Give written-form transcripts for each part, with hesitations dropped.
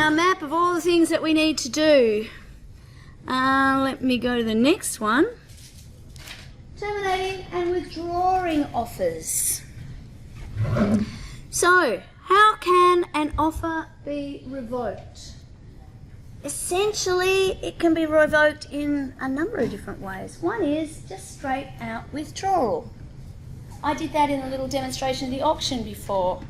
our map of all the things that we need to do. Let me go to the next one. Terminating and withdrawing offers. So, how can an offer be revoked? Essentially, it can be revoked in a number of different ways. One is just straight out withdrawal. I did that in a little demonstration of the auction before,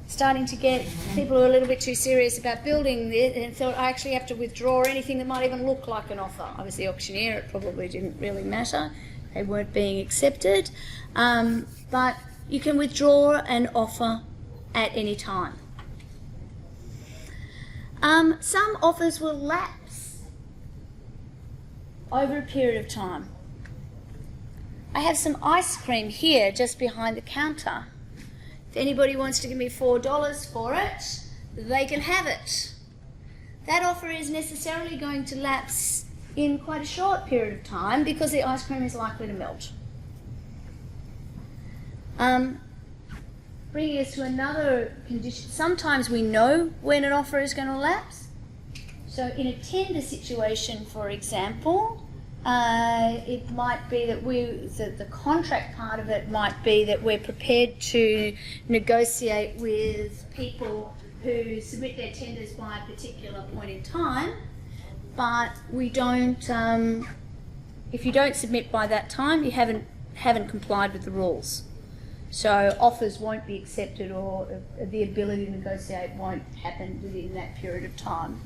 starting to get people who are a little bit too serious about building it and thought I actually have to withdraw anything that might even look like an offer. I was the auctioneer, it probably didn't really matter. They weren't being accepted. But you can withdraw an offer at any time. Some offers will lapse over a period of time. I have some ice cream here just behind the counter. If anybody wants to give me $4 for it, they can have it. That offer is necessarily going to lapse in quite a short period of time because the ice cream is likely to melt. Bringing us to another condition. Sometimes we know when an offer is going to lapse. So in a tender situation, for example, it might be that the contract part of it might be that we're prepared to negotiate with people who submit their tenders by a particular point in time, but we don't. If you don't submit by that time, you haven't complied with the rules. So offers won't be accepted, or the ability to negotiate won't happen within that period of time.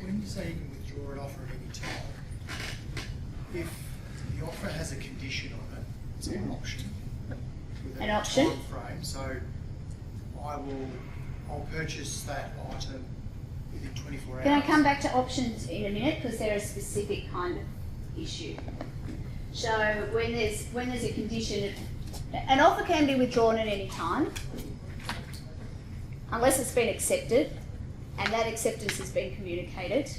When you say you can withdraw an offer at any time, if the offer has a condition on it, it's an option. With An option. time frame, so I'll purchase that item within 24 hours. Can I come back to options in a minute, because they're a specific kind of issue. So when there's a condition, an offer can be withdrawn at any time, unless it's been accepted, and that acceptance has been communicated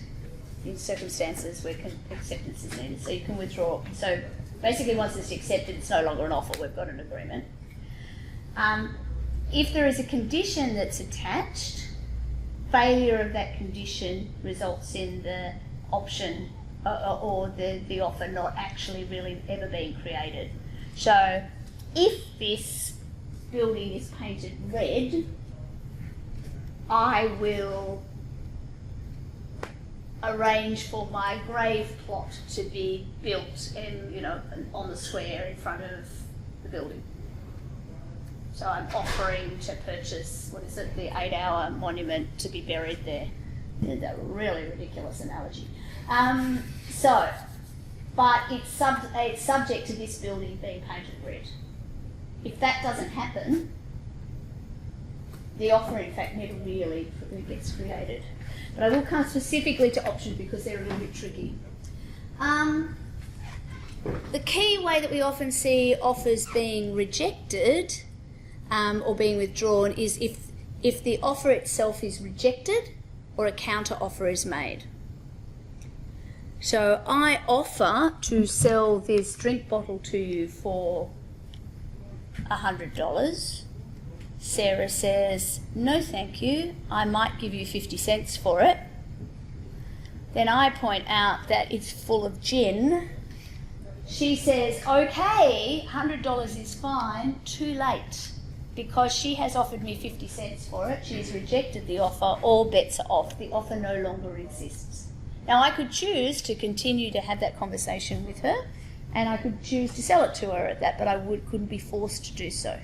in circumstances where acceptance is needed, so you can withdraw. So basically once it's accepted, it's no longer an offer, we've got an agreement. If there is a condition that's attached, failure of that condition results in the option or the offer not actually really ever being created. So if this building is painted red, I will arrange for my grave plot to be built on the square in front of the building. So I'm offering to purchase, the 8-hour monument to be buried there. It's a really ridiculous analogy. But it's subject to this building being painted red. If that doesn't happen, the offer in fact never really gets created. But I will come specifically to options because they're a little bit tricky. The key way that we often see offers being rejected or being withdrawn is if the offer itself is rejected or a counter offer is made. So I offer to sell this drink bottle to you for $100. Sarah says, no thank you, I might give you 50 cents for it. Then I point out that it's full of gin. She says, okay, $100 is fine, too late. Because she has offered me 50 cents for it, she's rejected the offer, all bets are off, the offer no longer exists. Now I could choose to continue to have that conversation with her, and I could choose to sell it to her at that, but I couldn't be forced to do so.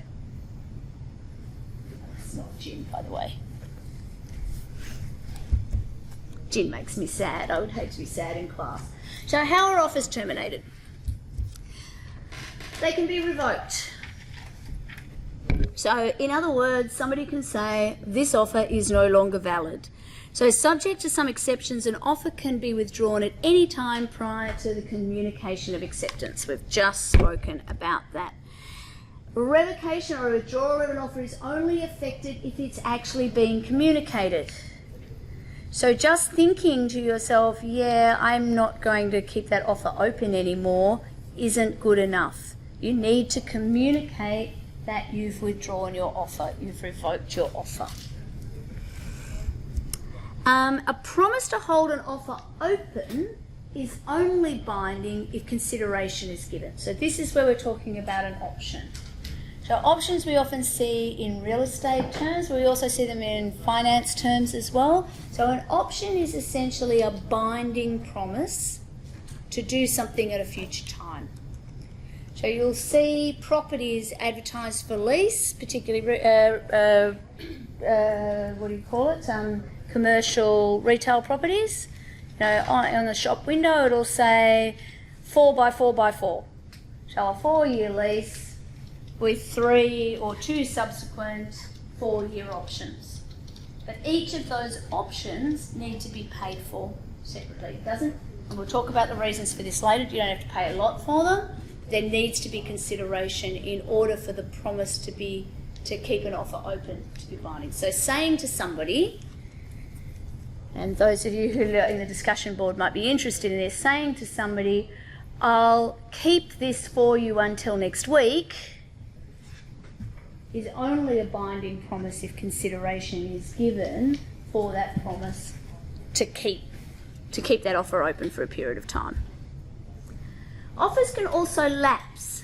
It's not gin, by the way. Gin makes me sad. I would hate to be sad in class. So how are offers terminated? They can be revoked. So in other words, somebody can say, this offer is no longer valid. So subject to some exceptions, an offer can be withdrawn at any time prior to the communication of acceptance. We've just spoken about that. Revocation or withdrawal of an offer is only affected if it's actually being communicated. So just thinking to yourself, yeah, I'm not going to keep that offer open anymore, isn't good enough. You need to communicate that you've withdrawn your offer, you've revoked your offer. A promise to hold an offer open is only binding if consideration is given. So this is where we're talking about an option. So options we often see in real estate terms, but we also see them in finance terms as well. So an option is essentially a binding promise to do something at a future time. So you'll see properties advertised for lease, particularly, what do you call it? Commercial retail properties. You know, on the shop window it'll say 4 by 4 by 4. So a 4-year lease with 3 or 2 subsequent 4-year options. But each of those options need to be paid for separately. It doesn't, and we'll talk about the reasons for this later. You don't have to pay a lot for them. There needs to be consideration in order for the promise to keep an offer open, to be binding. So saying to somebody, and those of you who are in the discussion board might be interested in this, saying to somebody, I'll keep this for you until next week, is only a binding promise if consideration is given for that promise to keep that offer open for a period of time. Offers can also lapse.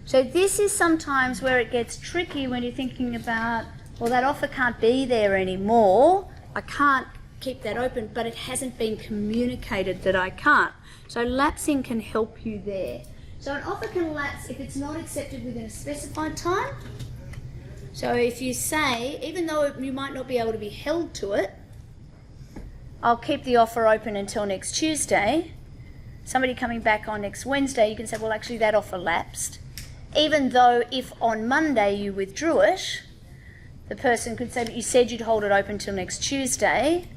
So this is sometimes where it gets tricky when you're thinking about, well, that offer can't be there anymore. I can't keep that open, but it hasn't been communicated that I can't. So lapsing can help you there. So an offer can lapse if it's not accepted within a specified time. So if you say, even though you might not be able to be held to it, I'll keep the offer open until next Tuesday. Somebody coming back on next Wednesday, you can say, well, actually that offer lapsed. Even though if on Monday you withdrew it, the person could say, but you said you'd hold it open till next Tuesday.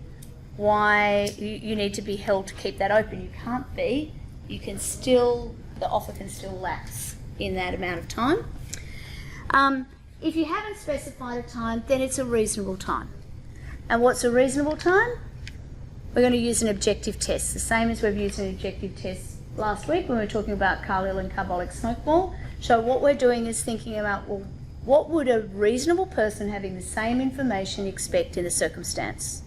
Why you need to be held to keep that open? You can't be. You can still, the offer can still lapse in that amount of time. If you haven't specified a time, then it's a reasonable time. And what's a reasonable time? We're going to use an objective test, the same as we've used an objective test last week when we were talking about Carlyle and carbolic smokeball. So what we're doing is thinking about, well, what would a reasonable person having the same information expect in the circumstance?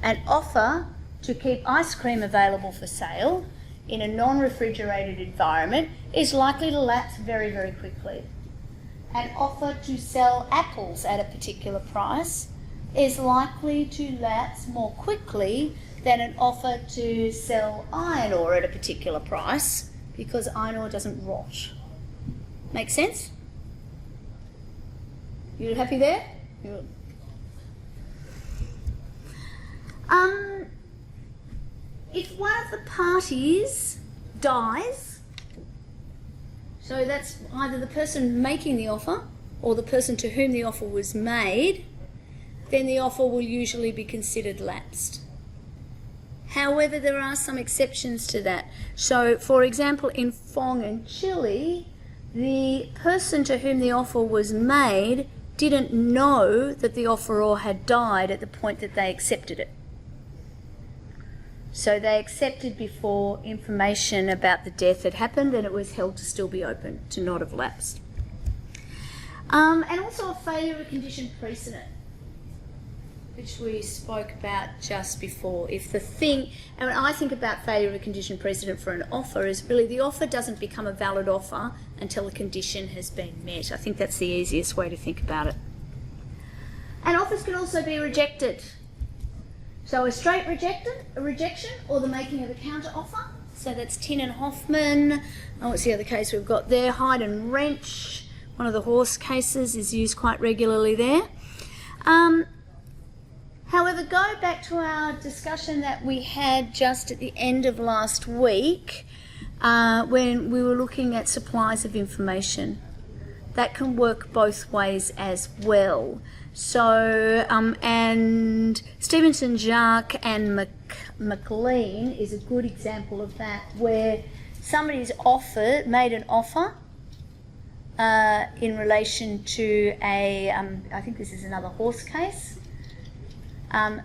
An offer to keep ice cream available for sale in a non-refrigerated environment is likely to lapse very, very quickly. An offer to sell apples at a particular price is likely to lapse more quickly than an offer to sell iron ore at a particular price, because iron ore doesn't rot. Make sense? You happy there? Good. If one of the parties dies, so that's either the person making the offer or the person to whom the offer was made, then the offer will usually be considered lapsed. However, there are some exceptions to that. So, for example, in Fong and Chile, the person to whom the offer was made didn't know that the offeror had died at the point that they accepted it. So they accepted before information about the death had happened, and it was held to still be open, to not have lapsed. And also a failure of condition precedent, which we spoke about just before. If the thing, and when I think about failure of a condition precedent for an offer, is really the offer doesn't become a valid offer until a condition has been met. I think that's the easiest way to think about it. And offers can also be rejected. So a straight rejection, or the making of a counter offer. So that's Tin and Hoffman. Oh, what's the other case we've got there? Hyde and Wrench. One of the horse cases is used quite regularly there. However, go back to our discussion that we had just at the end of last week when we were looking at supplies of information. That can work both ways as well. So, and Stevenson, Jacques and McLean is a good example of that, where somebody's made an offer in relation to I think this is another horse case.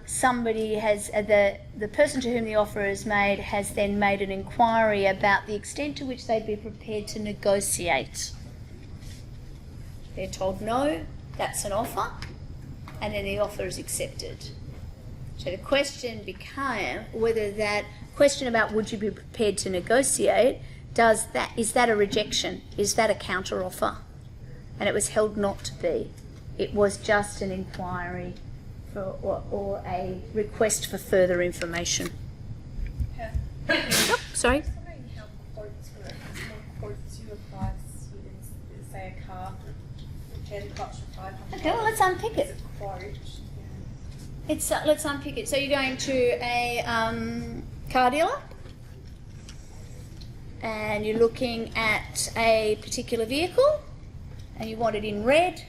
Somebody has, the person to whom the offer is made has then made an inquiry about the extent to which they'd be prepared to negotiate. They're told no, that's an offer, and then the offer is accepted. So So the question became whether that question about would you be prepared to negotiate, is that a rejection? Is that a counter offer? And it was held not to be. It was just an inquiry or a request for further information. Yeah. Oh, sorry? I was wondering how quotes work. What quotes you apply to, say, a car, repair the clutch for 500. Okay, well, let's unpick it. It's a quote. Let's unpick it. So you're going to a car dealer and you're looking at a particular vehicle and you want it in red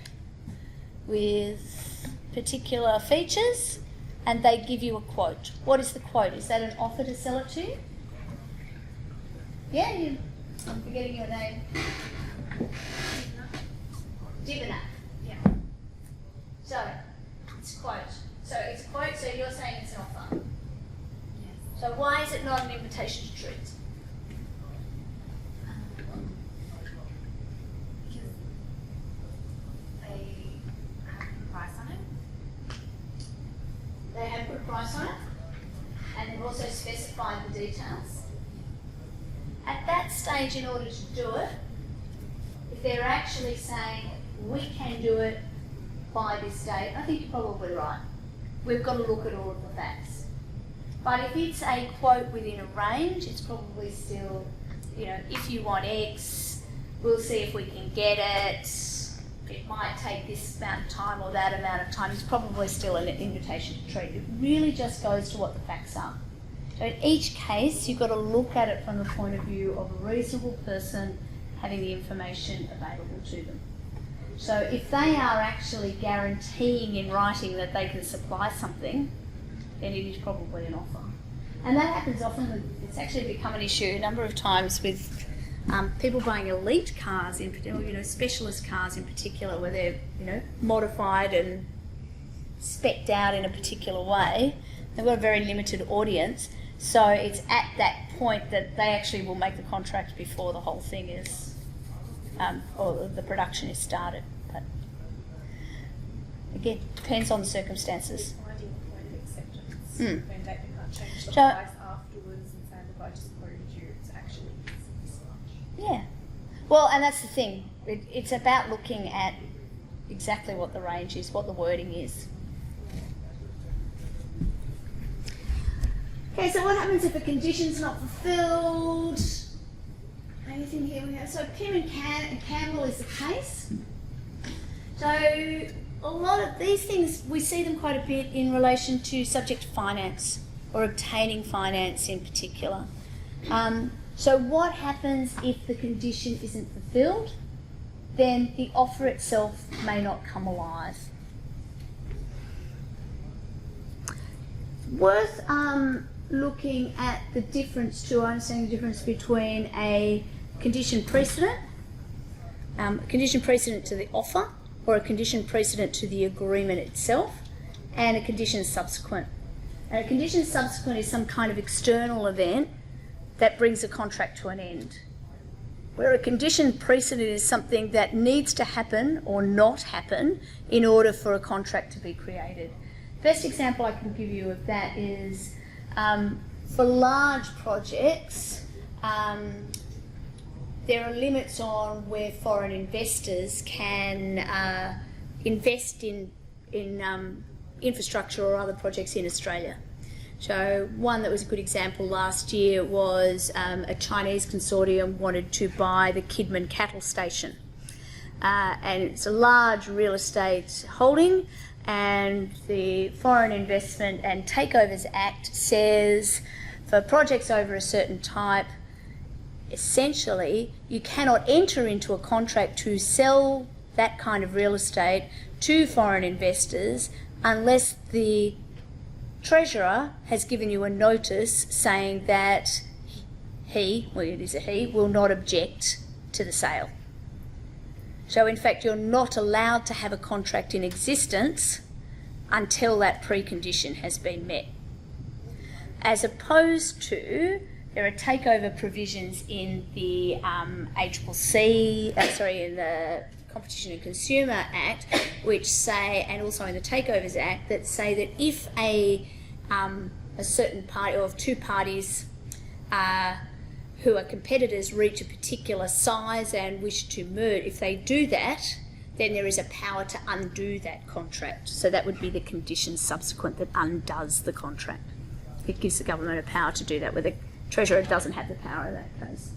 with particular features and they give you a quote. What is the quote? Is that an offer to sell it to you? Yeah, I'm forgetting your name. Divina. Yeah. So, it's a quote. So it's a quote, so you're saying it's an offer. Yes. So why is it not an invitation to treat? Because they have a price on it. They have put a price on it, and they've also specified the details. At that stage, in order to do it, if they're actually saying, we can do it by this date, I think you're probably right. We've got to look at all of the facts. But if it's a quote within a range, it's probably still, if you want X, we'll see if we can get it. It might take this amount of time or that amount of time. It's probably still an invitation to treat. It really just goes to what the facts are. So in each case, you've got to look at it from the point of view of a reasonable person having the information available to them. So if they are actually guaranteeing in writing that they can supply something, then it is probably an offer. And that happens often. It's actually become an issue a number of times with people buying elite cars, in particular, specialist cars in particular, where they're modified and specced out in a particular way. They've got a very limited audience, so it's at that point that they actually will make the contract before the whole thing is. Or the production is started. But again, depends on the circumstances. Finding a point of acceptance when they can't change the So- price afterwards and say, look, I just quoted you, it's actually this much. Yeah. Well, and that's the thing. It's about looking at exactly what the range is, what the wording is. Okay, so what happens if a condition's not fulfilled? Anything here we have? So Pym and Campbell is the case. So a lot of these things, we see them quite a bit in relation to subject to finance or obtaining finance in particular. So what happens if the condition isn't fulfilled? Then the offer itself may not come alive. Worth looking at the difference to understanding the difference between a condition precedent to the offer, or a condition precedent to the agreement itself, and a condition subsequent. And a condition subsequent is some kind of external event that brings a contract to an end. Where a condition precedent is something that needs to happen or not happen in order for a contract to be created. Best example I can give you of that is for large projects, there are limits on where foreign investors can invest in infrastructure or other projects in Australia. So one that was a good example last year was a Chinese consortium wanted to buy the Kidman cattle station. And it's a large real estate holding, and the Foreign Investment and Takeovers Act says for projects over a certain type, essentially you cannot enter into a contract to sell that kind of real estate to foreign investors unless the Treasurer has given you a notice saying that he will not object to the sale. So in fact you're not allowed to have a contract in existence until that precondition has been met. As opposed to, there are takeover provisions in the in the Competition and Consumer Act, which say, and also in the Takeovers Act, that say that if a a certain party or two parties who are competitors reach a particular size and wish to merge, if they do that, then there is a power to undo that contract. So that would be the condition subsequent that undoes the contract. It gives the government a power to do that, where the Treasurer doesn't have the power in that case.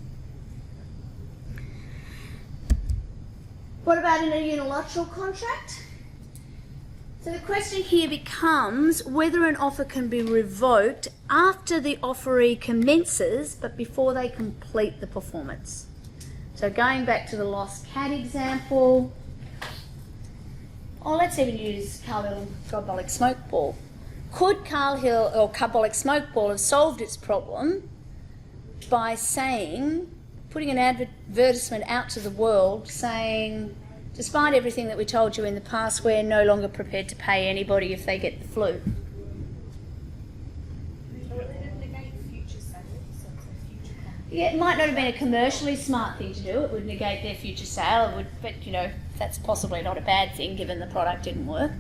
What about in a unilateral contract? So the question here becomes whether an offer can be revoked after the offeree commences but before they complete the performance. So going back to the lost cat example, or let's even use Carl Hill and Carbolic Smoke Ball. Could Carl Hill or Carbolic Smoke Ball have solved its problem by saying, putting an advertisement out to the world saying, despite everything that we told you in the past, we're no longer prepared to pay anybody if they get the flu? Yeah, it might not have been a commercially smart thing to do. It would negate their future sale. It would, but you know, that's possibly not a bad thing given the product didn't work.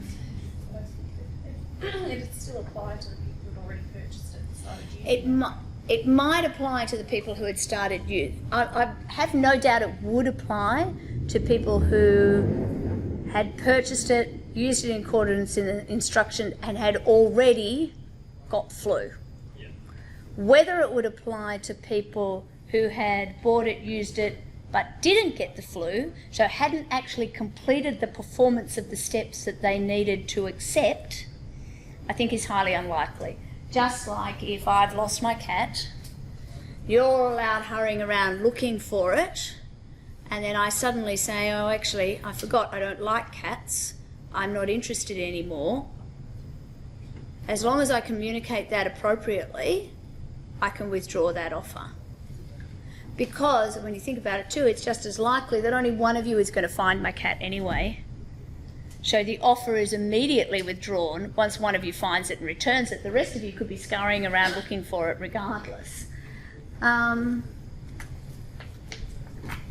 It would still apply to the people who had already purchased it and started using it. It might apply to the people who had started use. I have no doubt it would apply to people who had purchased it, used it in accordance in the instruction, and had already got flu. Yeah. Whether it would apply to people who had bought it, used it, but didn't get the flu, so hadn't actually completed the performance of the steps that they needed to accept, I think is highly unlikely. Just like if I've lost my cat, you're allowed hurrying around looking for it, and then I suddenly say, oh, actually, I forgot I don't like cats, I'm not interested anymore. As long as I communicate that appropriately, I can withdraw that offer. Because when you think about it too, it's just as likely that only one of you is going to find my cat anyway. So the offer is immediately withdrawn once one of you finds it and returns it. The rest of you could be scurrying around looking for it regardless.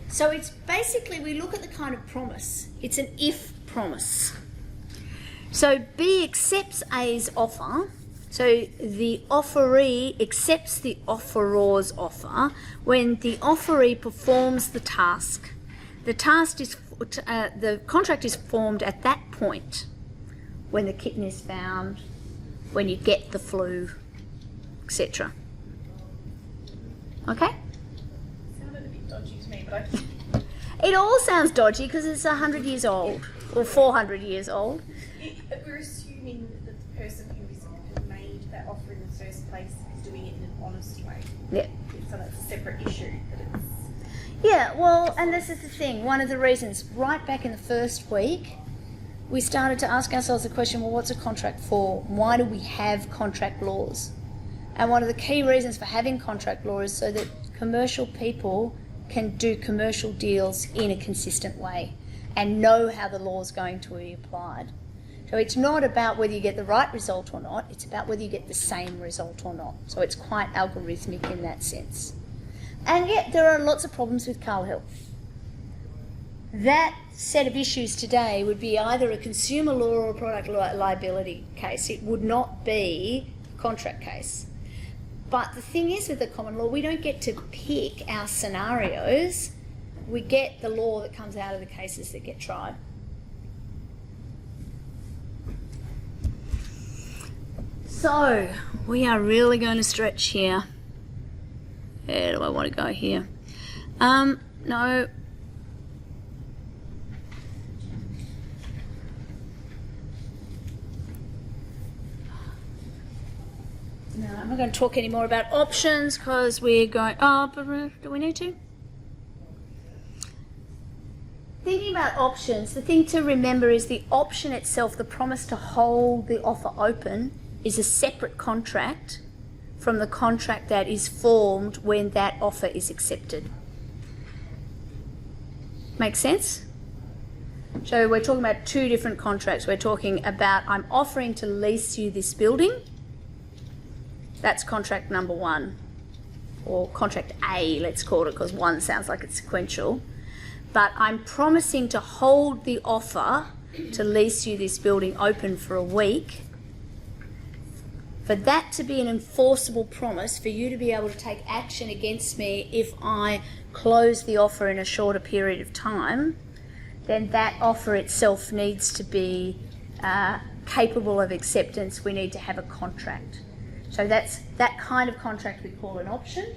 So it's basically, we look at the kind of promise. It's an if promise. So B accepts A's offer. So the offeree accepts the offeror's offer when the offeree performs the task. The contract is formed at that point, when the kitten is found, when you get the flu, etc. Okay? Sounded a bit dodgy to me, but It all sounds dodgy because it's 100 years old, or 400 years old. We're assuming that the person who made that offer in the first place is doing it in an honest way. Yeah. So that's a separate issue. But it's Yeah, well, and this is the thing. One of the reasons, right back in the first week, we started to ask ourselves the question, well, what's a contract for? Why do we have contract laws? And one of the key reasons for having contract law is so that commercial people can do commercial deals in a consistent way and know how the law is going to be applied. So it's not about whether you get the right result or not, it's about whether you get the same result or not. So it's quite algorithmic in that sense. And yet there are lots of problems with Carl Hill. That set of issues today would be either a consumer law or a product liability case. It would not be a contract case. But the thing is with the common law, we don't get to pick our scenarios. We get the law that comes out of the cases that get tried. So, we are really going to stretch here. Where do I want to go here? No. No, I'm not going to talk any more about options because we're going... Oh, but do we need to? Thinking about options, the thing to remember is the option itself, the promise to hold the offer open, is a separate contract from the contract that is formed when that offer is accepted. Make sense? So we're talking about two different contracts. We're talking about I'm offering to lease you this building. That's contract number one, or contract A, let's call it, because one sounds like it's sequential. But I'm promising to hold the offer to lease you this building open for a week For that to be an enforceable promise, for you to be able to take action against me if I close the offer in a shorter period of time, then that offer itself needs to be capable of acceptance. We need to have a contract. So that's that kind of contract we call an option.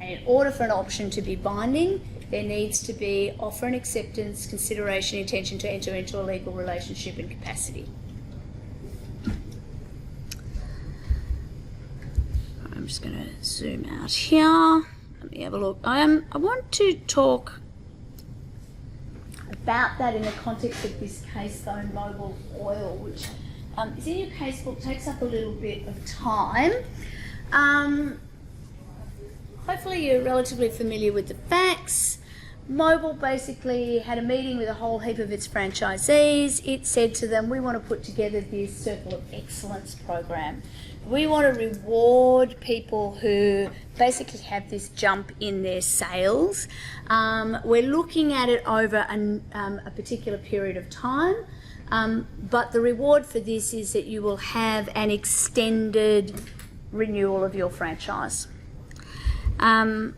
And in order for an option to be binding, there needs to be offer and acceptance, consideration, intention to enter into a legal relationship and capacity. I'm just going to zoom out here. Let me have a look. I want to talk about that in the context of this case, though, Mobil Oil, which is in your casebook, takes up a little bit of time. Hopefully you're relatively familiar with the facts. Mobil basically had a meeting with a whole heap of its franchisees. It said to them, we want to put together this Circle of Excellence program. We want to reward people who basically have this jump in their sales. We're looking at it over a particular period of time, but the reward for this is that you will have an extended renewal of your franchise. The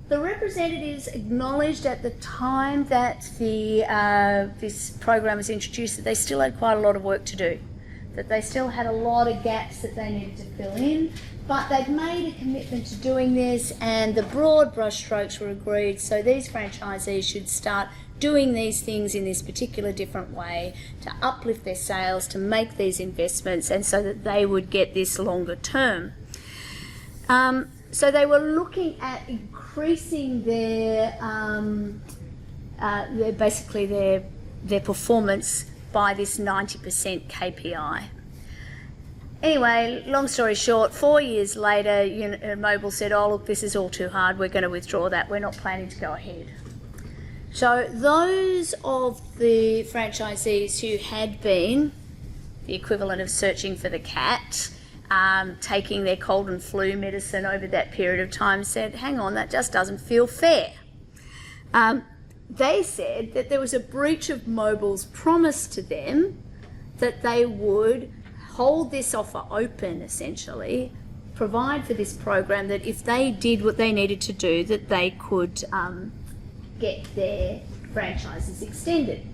representatives acknowledged at the time that this program was introduced that they still had quite a lot of work to do, that they still had a lot of gaps that they needed to fill in, but they'd made a commitment to doing this and the broad brushstrokes were agreed, so these franchisees should start doing these things in this particular different way to uplift their sales, to make these investments, and so that they would get this longer term. So they were looking at increasing their performance by this 90% KPI. Anyway, long story short, 4 years later, Mobil said, oh look, this is all too hard, we're going to withdraw that, we're not planning to go ahead. So those of the franchisees who had been the equivalent of searching for the cat, taking their cold and flu medicine over that period of time, said, hang on, that just doesn't feel fair. They said that there was a breach of Mobil's promise to them that they would hold this offer open, essentially, provide for this program, that if they did what they needed to do, that they could get their franchises extended.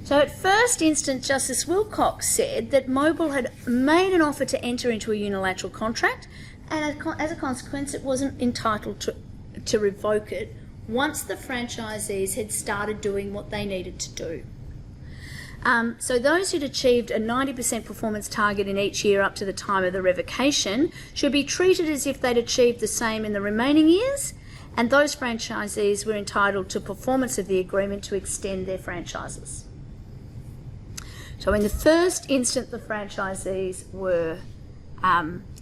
So at first instance, Justice Wilcox said that Mobil had made an offer to enter into a unilateral contract, and as a consequence it wasn't entitled to revoke it once the franchisees had started doing what they needed to do. So those who'd achieved a 90% performance target in each year up to the time of the revocation should be treated as if they'd achieved the same in the remaining years, and those franchisees were entitled to performance of the agreement to extend their franchises. So in the first instance, the franchisees were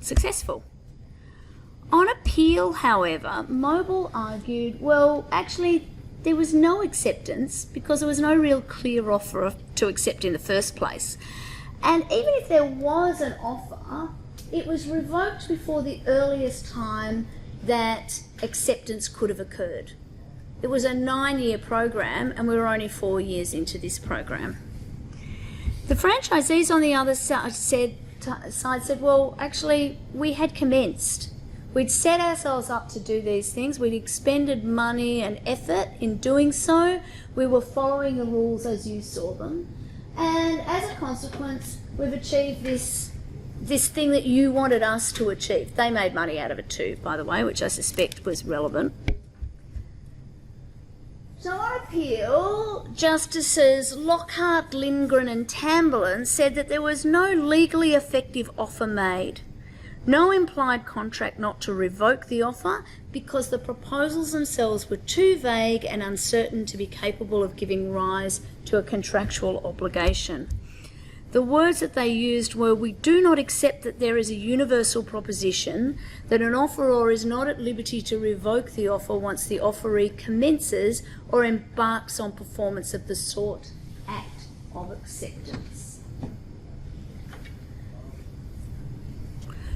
successful. On appeal, however, Mobil argued, well, actually, there was no acceptance because there was no real clear offer to accept in the first place. And even if there was an offer, it was revoked before the earliest time that acceptance could have occurred. It was a 9-year program and we were only 4 years into this program. The franchisees on the other side said, well, actually, we had commenced. We'd set ourselves up to do these things. We'd expended money and effort in doing so. We were following the rules as you saw them. And as a consequence, we've achieved this thing that you wanted us to achieve. They made money out of it too, by the way, which I suspect was relevant. So on appeal, Justices Lockhart, Lindgren and Tamberlin said that there was no legally effective offer made, no implied contract not to revoke the offer because the proposals themselves were too vague and uncertain to be capable of giving rise to a contractual obligation. The words that they used were, we do not accept that there is a universal proposition that an offeror is not at liberty to revoke the offer once the offeree commences or embarks on performance of the sought act of acceptance.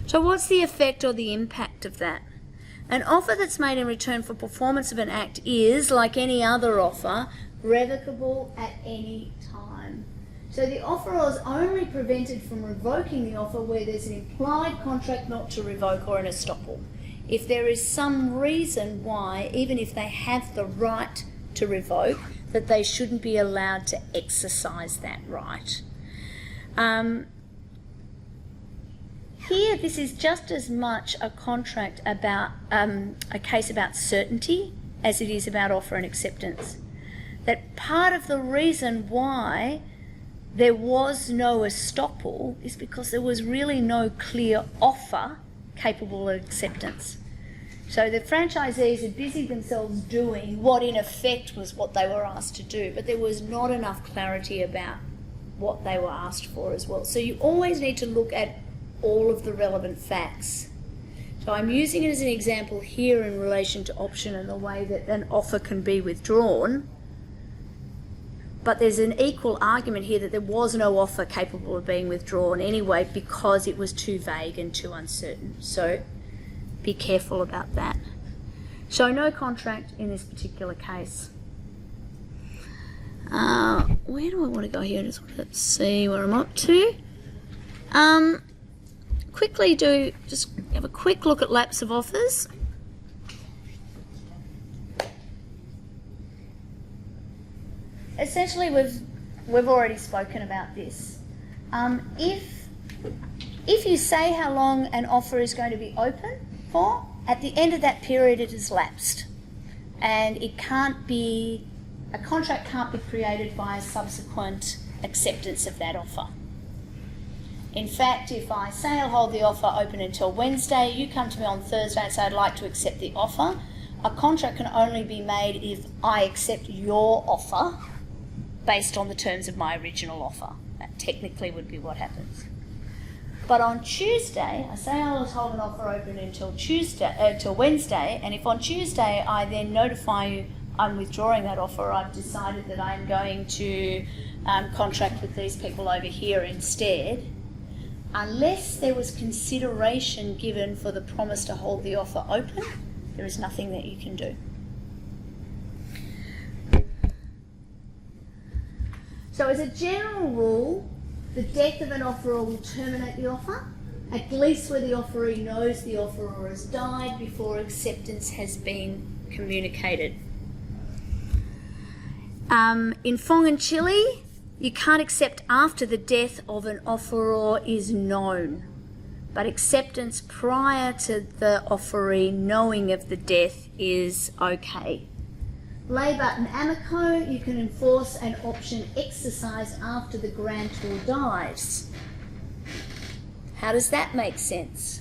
So what's the effect or the impact of that? An offer that's made in return for performance of an act is, like any other offer, revocable at any time. So the offeror is only prevented from revoking the offer where there's an implied contract not to revoke or an estoppel. If there is some reason why, even if they have the right to revoke, that they shouldn't be allowed to exercise that right. Here, this is just as much a contract about a case about certainty as it is about offer and acceptance. That part of the reason why there was no estoppel is because there was really no clear offer capable of acceptance. So the franchisees had busied themselves doing what in effect was what they were asked to do, but there was not enough clarity about what they were asked for as well. So you always need to look at all of the relevant facts. So I'm using it as an example here in relation to option and the way that an offer can be withdrawn, but there's an equal argument here that there was no offer capable of being withdrawn anyway because it was too vague and too uncertain. So be careful about that. So no contract in this particular case. Where do I want to go here? Just want to see where I'm up to. Quickly just have a quick look at lapse of offers. Essentially, we've already spoken about this. If you say how long an offer is going to be open for, at the end of that period it has lapsed, and a contract can't be created by a subsequent acceptance of that offer. In fact, if I say I'll hold the offer open until Wednesday, you come to me on Thursday and say I'd like to accept the offer, a contract can only be made if I accept your offer based on the terms of my original offer. That technically would be what happens. But on Tuesday, I say I'll hold an offer open until Wednesday, and if on Tuesday I then notify you I'm withdrawing that offer, I've decided that I'm going to contract with these people over here instead, unless there was consideration given for the promise to hold the offer open, there is nothing that you can do. So as a general rule, the death of an offeror will terminate the offer, at least where the offeree knows the offeror has died before acceptance has been communicated. In Fong and Chile, you can't accept after the death of an offeror is known, but acceptance prior to the offeree knowing of the death is okay. Labour and Amico, you can enforce an option exercised after the grantor dies. How does that make sense?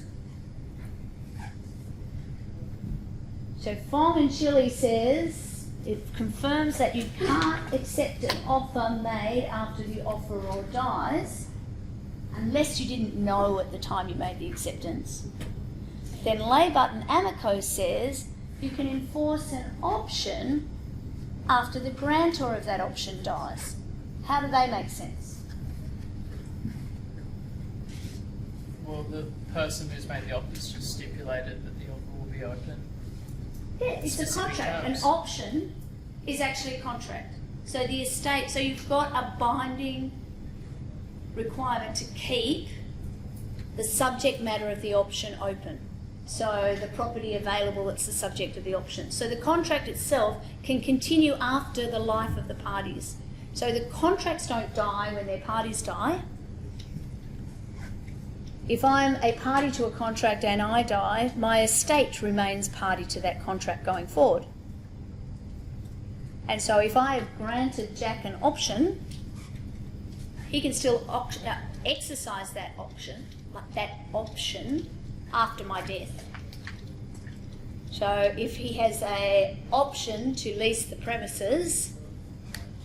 So Fong and Chile says it confirms that you can't accept an offer made after the offeror dies unless you didn't know at the time you made the acceptance. Then Labour and Amico says you can enforce an option after the grantor of that option dies. How do they make sense? Well, the person who's made the offer has just stipulated that the offer will be open. Yeah, it's a contract. Terms. An option is actually a contract. So the estate, so you've got a binding requirement to keep the subject matter of the option open. So the property available that's the subject of the option. So the contract itself can continue after the life of the parties. So the contracts don't die when their parties die. If I'm a party to a contract and I die, my estate remains party to that contract going forward. And so if I have granted Jack an option, he can still exercise that option after my death. So if he has an option to lease the premises,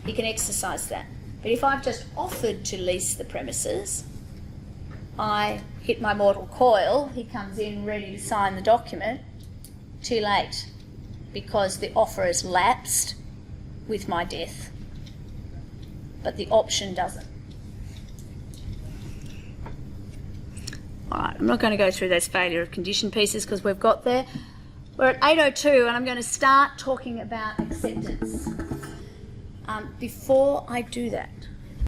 he can exercise that. But if I've just offered to lease the premises, I hit my mortal coil, he comes in ready to sign the document, too late, because the offer has lapsed with my death, but the option doesn't. Alright, I'm not going to go through those failure of condition pieces because we've got there. We're at 8:02 and I'm going to start talking about acceptance. Before I do that,